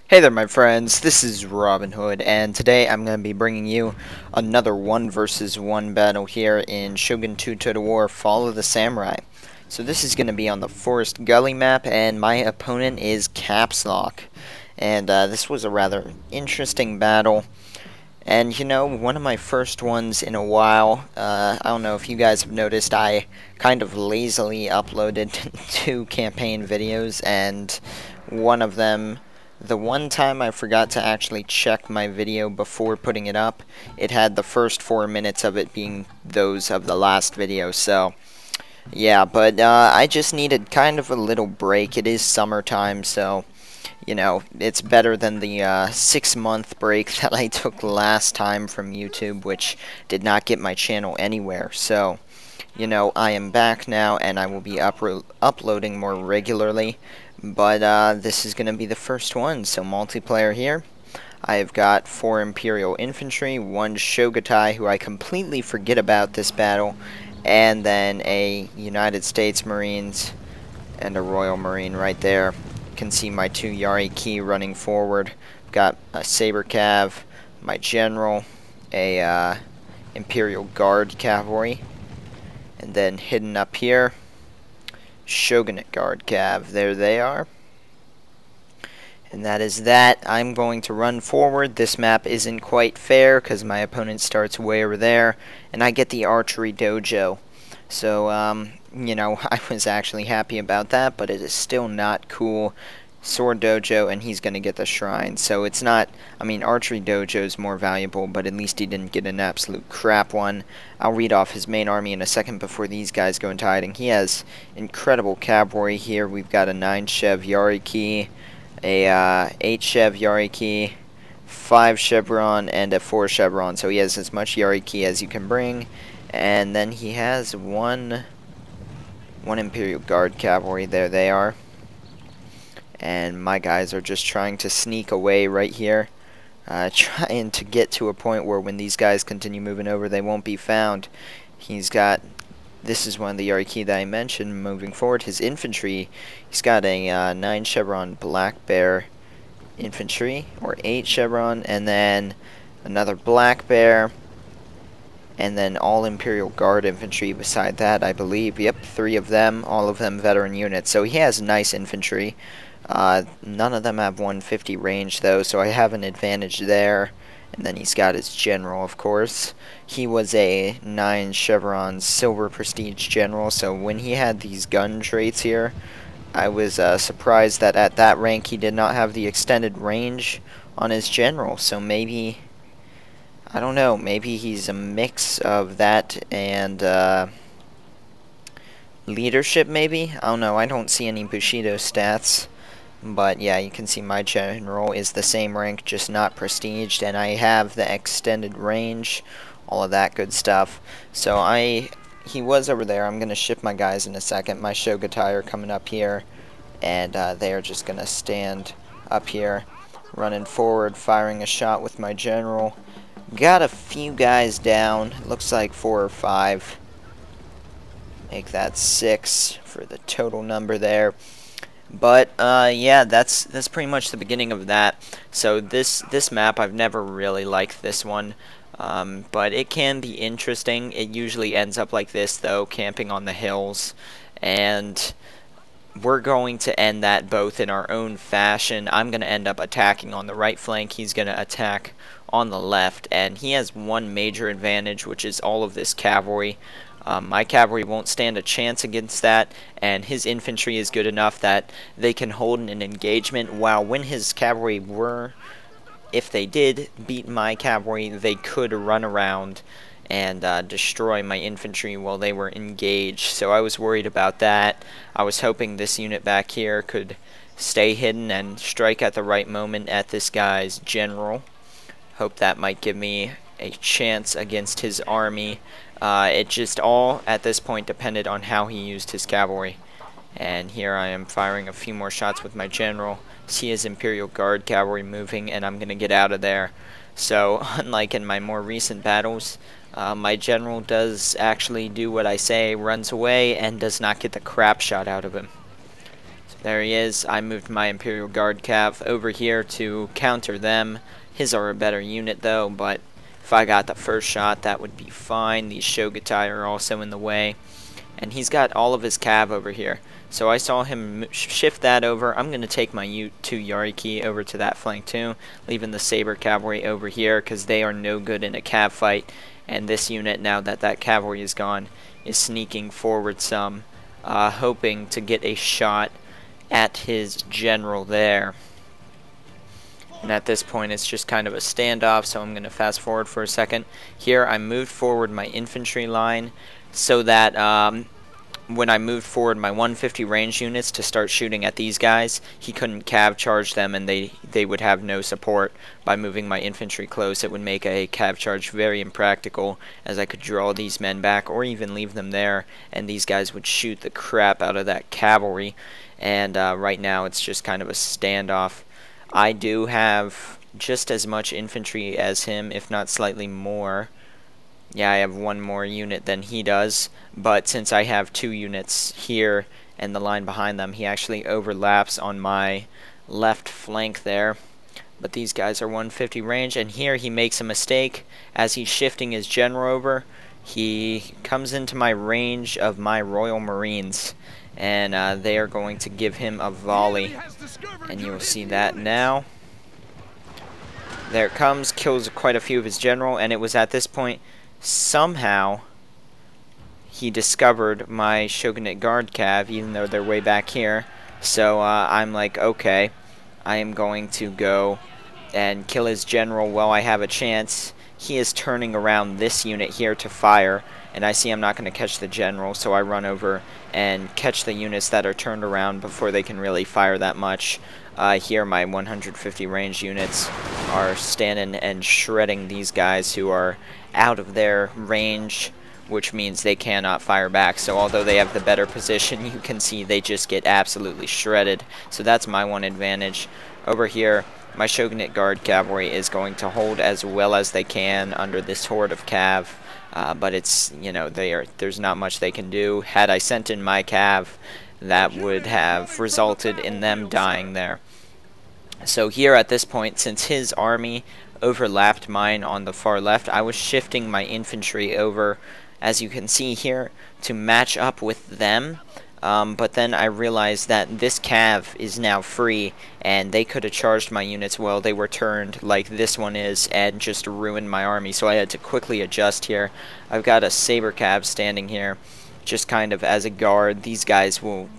Hey there my friends, this is Robin Hood, and today I'm going to be bringing you another 1 versus 1 battle here in Shogun 2 Total War Fall of the Samurai. So this is going to be on the Forest Gully map, and my opponent is Caps Lock. And this was a rather interesting battle, and you know, one of my first ones in a while. I don't know if you guys have noticed, I kind of lazily uploaded 2 campaign videos, and one of them, the one time I forgot to actually check my video before putting it up, it had the first 4 minutes of it being those of the last video, so yeah, but I just needed kind of a little break. It is summertime, so you know, it's better than the 6-month break that I took last time from YouTube, which did not get my channel anywhere. So, you know, I am back now, and I will be uploading more regularly. But this is going to be the first one. So, multiplayer here. I've got 4 Imperial Infantry, 1 Shogatai, who I completely forget about this battle, and then a United States Marines and a Royal Marine right there. Can see my 2 Yari Ki running forward. Got a Saber Cav, my General, a Imperial Guard Cavalry, and then hidden up here, Shogunate Guard Cav. There they are. And that is that. I'm going to run forward. This map isn't quite fair because my opponent starts way over there, and I get the Archery Dojo. So, you know, I was actually happy about that, but it is still not cool. Sword Dojo, and he's going to get the Shrine. So it's not, I mean, Archery Dojo is more valuable, but at least he didn't get an absolute crap one. I'll read off his main army in a second before these guys go into hiding. He has incredible cavalry here. We've got a 9 Chev Yari Ki, a 8 Chev Yari Ki, 5 Chevron, and a 4 Chevron. So he has as much Yari Ki as you can bring. And then he has one Imperial Guard Cavalry. There they are. And my guys are just trying to sneak away right here. Trying to get to a point where when these guys continue moving over, they won't be found. He's got, this is one of the Yariki that I mentioned, moving forward. His infantry, he's got a 9 Chevron Black Bear infantry, or 8 Chevron, and then another Black Bear, and then all Imperial Guard infantry beside that, I believe. Yep, 3 of them, all of them veteran units. So he has nice infantry. None of them have 150 range, though, so I have an advantage there. And then he's got his general, of course. He was a 9 Chevron Silver Prestige General, so when he had these gun traits here, I was surprised that at that rank he did not have the extended range on his general. So maybe, I don't know, maybe he's a mix of that and leadership, maybe? I don't know, I don't see any Bushido stats. But yeah, you can see my general is the same rank, just not prestiged, and I have the extended range, all of that good stuff. So he was over there. I'm going to ship my guys in a second. My Shogatai are coming up here, and they are just going to stand up here, running forward, firing a shot with my general. Got a few guys down, looks like 4 or 5. Make that 6 for the total number there. But yeah, that's pretty much the beginning of that. So this map, I've never really liked this one, but it can be interesting. It usually ends up like this, though, camping on the hills, and we're going to end that both in our own fashion. I'm going to end up attacking on the right flank. He's going to attack on the left, and he has one major advantage, which is all of this cavalry. My cavalry won't stand a chance against that, and his infantry is good enough that they can hold an engagement, while when his cavalry were, if they did beat my cavalry, they could run around and destroy my infantry while they were engaged. So I was worried about that. I was hoping this unit back here could stay hidden and strike at the right moment at this guy's general. Hope that might give me a chance against his army. It just all, at this point, depended on how he used his cavalry. And here I am firing a few more shots with my general. See his Imperial Guard cavalry moving, and I'm going to get out of there. So, unlike in my more recent battles, my general does actually do what I say, runs away, and does not get the crap shot out of him. So there he is. I moved my Imperial Guard Cav over here to counter them. His are a better unit though, but if I got the first shot, that would be fine. These Shogutai are also in the way. And he's got all of his cav over here. So I saw him shift that over. I'm going to take my two Yariki over to that flank too, leaving the Saber Cavalry over here because they are no good in a cav fight. And this unit, now that that cavalry is gone, is sneaking forward some, hoping to get a shot at his general there. And at this point it's just kind of a standoff, so I'm going to fast forward for a second. Here I moved forward my infantry line so that when I moved forward my 150 range units to start shooting at these guys, he couldn't cav charge them and they would have no support. By moving my infantry close, it would make a cav charge very impractical, as I could draw these men back or even leave them there and these guys would shoot the crap out of that cavalry. And right now it's just kind of a standoff. I do have just as much infantry as him, if not slightly more. Yeah, I have one more unit than he does, but since I have two units here and the line behind them, he actually overlaps on my left flank there. But these guys are 150 range, and here he makes a mistake. As he's shifting his general over, he comes into my range of my Royal Marines, and they are going to give him a volley, and you'll see that now. There it comes, kills quite a few of his general, and it was at this point somehow he discovered my Shogunate Guard Cav, even though they're way back here. So I'm like, okay, I am going to go and kill his general while I have a chance. He is turning around this unit here to fire, and I see I'm not going to catch the general, so I run over and catch the units that are turned around before they can really fire that much. Here my 150 range units are standing and shredding these guys who are out of their range, which means they cannot fire back. So although they have the better position, you can see they just get absolutely shredded. So that's my one advantage. Over here, my Shogunate Guard Cavalry is going to hold as well as they can under this horde of cav. But it's, you know, there's not much they can do. Had I sent in my cav, that would have resulted in them dying there. So here at this point, since his army overlapped mine on the far left, I was shifting my infantry over, as you can see here, to match up with them. But then I realized that this cav is now free, and they could have charged my units while they were turned like this one is and just ruined my army. So I had to quickly adjust here. I've got a saber cav standing here just kind of as a guard. These guys will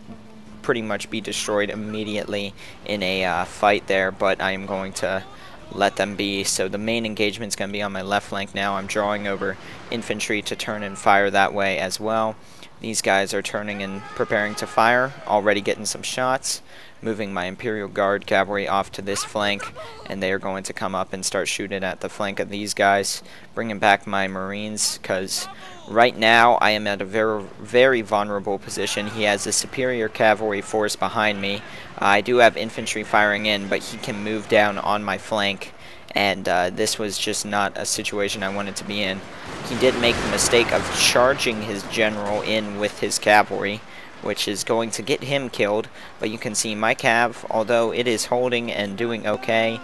pretty much be destroyed immediately in a fight there, but I am going to let them be. So the main engagement is going to be on my left flank now. I'm drawing over infantry to turn and fire that way as well. These guys are turning and preparing to fire, already getting some shots. Moving my Imperial Guard Cavalry off to this flank, and they are going to come up and start shooting at the flank of these guys. Bringing back my Marines, because right now I am at a very vulnerable position. He has a superior cavalry force behind me. I do have infantry firing in, but he can move down on my flank, and this was just not a situation I wanted to be in. He did make the mistake of charging his general in with his cavalry, which is going to get him killed. But you can see my cav, although it is holding and doing okay,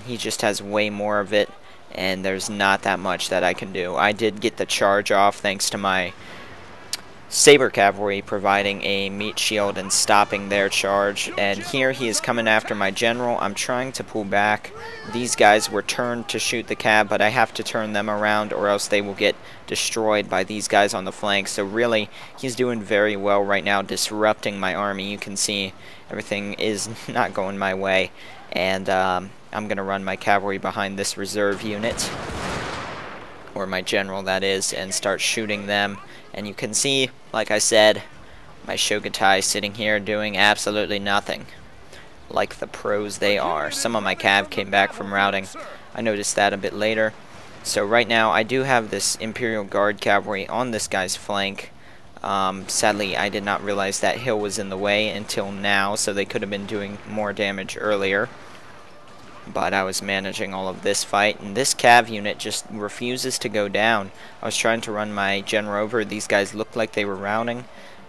he just has way more of it, and there's not that much that I can do. I did get the charge off thanks to my Saber Cavalry providing a meat shield and stopping their charge, and here he is coming after my general. I'm trying to pull back. These guys were turned to shoot the cav, but I have to turn them around or else they will get destroyed by these guys on the flank. So really, he's doing very well right now, disrupting my army. You can see everything is not going my way, and I'm going to run my cavalry behind this reserve unit, or my general that is, and start shooting them. And you can see, like I said, my Shogutai sitting here doing absolutely nothing, like the pros they are. Some of my cav came back from routing. I noticed that a bit later. So right now I do have this Imperial Guard Cavalry on this guy's flank. Sadly, I did not realize that hill was in the way until now, so they could have been doing more damage earlier. But I was managing all of this fight, and this cav unit just refuses to go down. I was trying to run my general over. These guys looked like they were routing,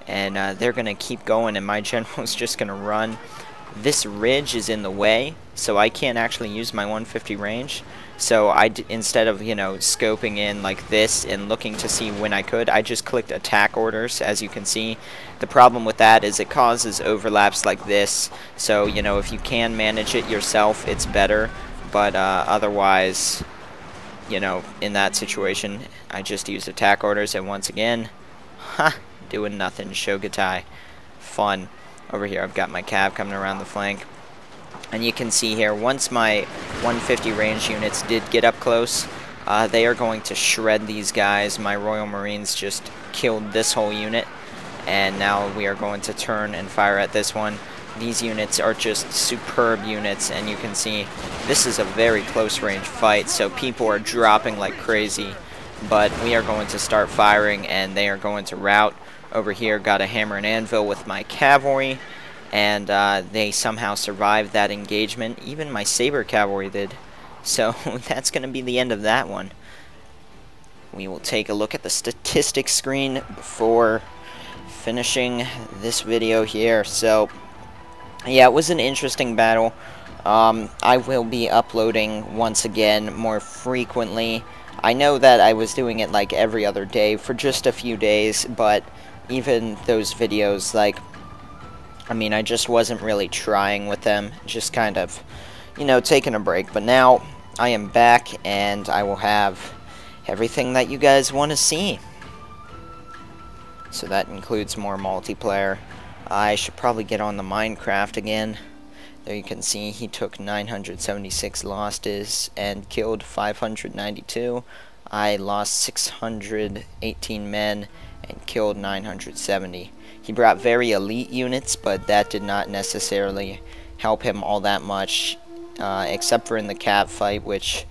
and they're going to keep going, and my general's just going to run. This ridge is in the way, so I can't actually use my 150 range. So instead of, you know, scoping in like this and looking to see when I could, I just clicked attack orders, as you can see. The problem with that is it causes overlaps like this. So, you know, if you can manage it yourself, it's better. But otherwise, you know, in that situation, I just used attack orders, and once again, doing nothing. Shogatai. Fun. Over here, I've got my cav coming around the flank. And you can see here, once my 150 range units did get up close, they are going to shred these guys. My Royal Marines just killed this whole unit. And now we are going to turn and fire at this one. These units are just superb units, and you can see this is a very close range fight, so people are dropping like crazy. But we are going to start firing, and they are going to rout. Over here, got a hammer and anvil with my cavalry, and they somehow survived that engagement. Even my saber cavalry did. So that's going to be the end of that one. We will take a look at the statistics screen before finishing this video here. So yeah, it was an interesting battle. I will be uploading once again more frequently. I know that I was doing it like every other day for just a few days, but even those videos, like, I mean, I just wasn't really trying with them, just kind of, you know, taking a break. But now I am back, and I will have everything that you guys want to see. So that includes more multiplayer. I should probably get on the Minecraft again. There you can see he took 976 losses and killed 592. I lost 618 men and killed 970. He brought very elite units, but that did not necessarily help him all that much, except for in the cav fight, which,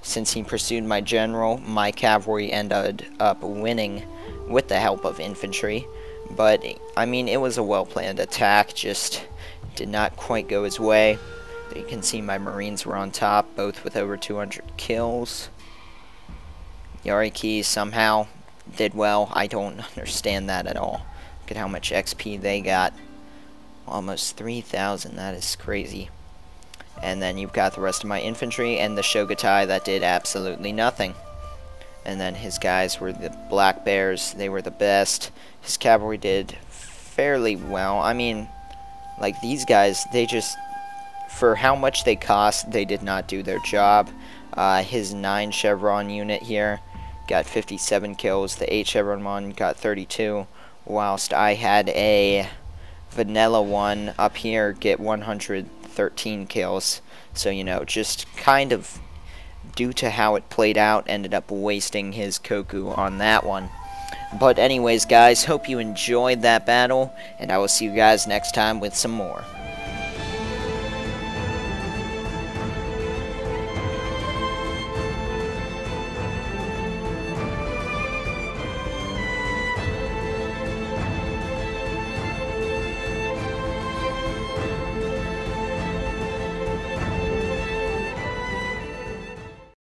since he pursued my general, my cavalry ended up winning with the help of infantry. But, I mean, it was a well-planned attack, just did not quite go his way. You can see my Marines were on top, both with over 200 kills. Yariki somehow did well. I don't understand that at all. Look at how much XP they got. Almost 3,000. That is crazy. And then you've got the rest of my infantry and the Shogatai that did absolutely nothing. And then his guys were the Black Bears. They were the best. His cavalry did fairly well. I mean, like, these guys, they just, for how much they cost, they did not do their job. His 9 Chevron unit here got 57 kills. The 8 Chevron one got 32, whilst I had a vanilla one up here get 113 kills. So, you know, just kind of due to how it played out, ended up wasting his Koku on that one. But anyways, guys, hope you enjoyed that battle, and I will see you guys next time with some more.